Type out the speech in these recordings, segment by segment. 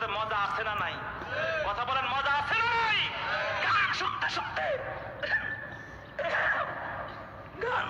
শুনতে মজা আছে না নাই? কথা বলেন, মজা আছে না নাই? গান শুনতে শুনতে গান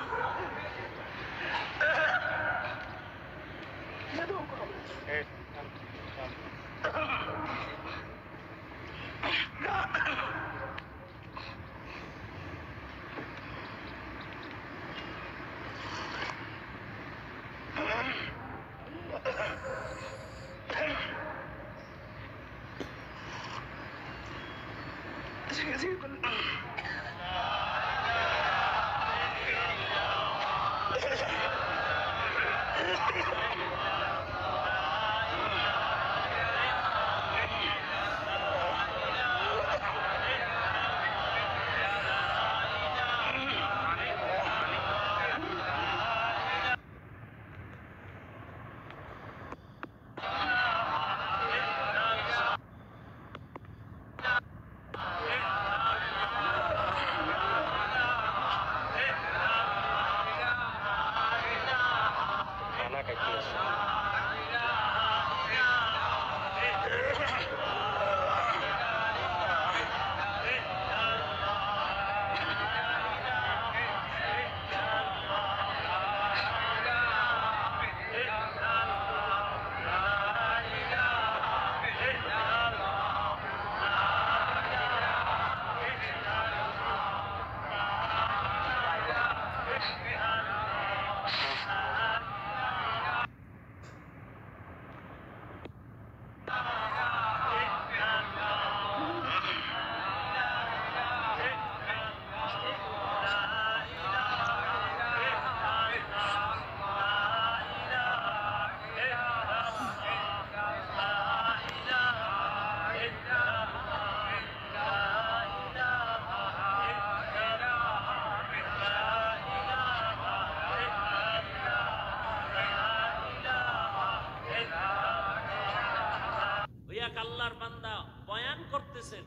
আল্লাহর বান্দা বয়ান করতেছেন,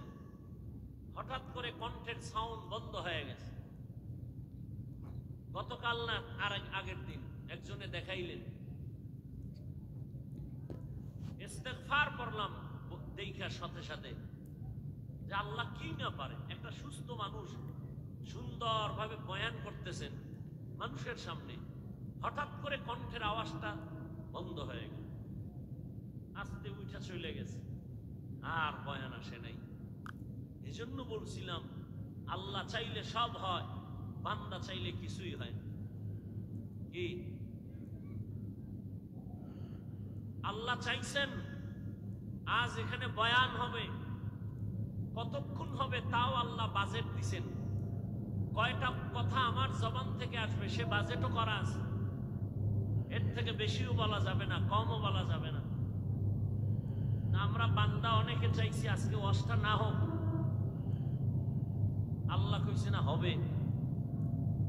হঠাৎ করে কণ্ঠের সাউন্ড বন্ধ হয়ে গেছে। গতকাল না আর আগের দিন একজনে দেখাইলেন, ইস্তেগফার করলাম দেখার সাথে সাথে যে আল্লাহ কি না পারে, একটা সুস্থ মানুষ সুন্দরভাবে বয়ান করতেছেন মানুষের সামনে, হঠাৎ করে কণ্ঠের আওয়াজটা বন্ধ হয়ে গেল, আস্তে উঠা চলে গেছে, আর বয়ান আসে নাই। এজন্য বলছিলাম আল্লাহ চাইলে সব হয়, বান্দা চাইলে কিছুই হয় না। কি আল্লাহ চাইছেন আজ এখানে বয়ান হবে, কতক্ষণ হবে তাও আল্লাহ বাজেট দিছেন, কয়টা কথা আমার জবান থেকে আসবে সে বাজেটও করা আছে, এর থেকে বেশিও বলা যাবে না, কমও বলা যাবে না। আমরা বান্দা অনেকে চাইছি আজকে ওয়াজটা না হোক, আল্লাহ কইছে না হবে।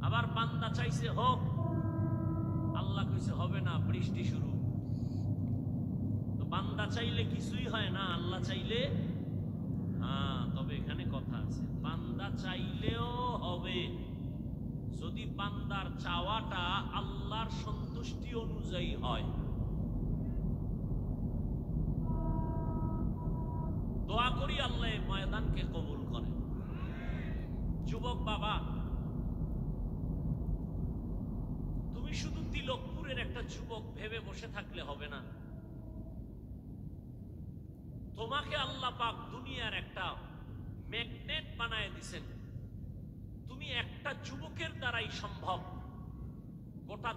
আবার বান্দা চাইছে হোক, আল্লাহ কইছে হবে না, বৃষ্টি শুরু। তো বান্দা চাইলে কিছুই হয় না, আল্লাহ চাইলে হ্যাঁ। তবে এখানে কথা আছে, বান্দা চাইলেও হবে যদি বান্দার চাওয়াটা আল্লাহর সন্তুষ্টি অনুযায়ী হয়। দোয়া করি আল্লাহ ময়দানকে কবুল করে। যুবক বাবা, তুমি শুধু তিলকপুরের একটা যুবক ভেবে বসে থাকলে হবে না। তোমাকে আল্লাহ পাক দুনিয়ার একটা ম্যাগনেট বানায় দিছেন। তুমি একটা যুবকের দ্বারাই সম্ভব গোটা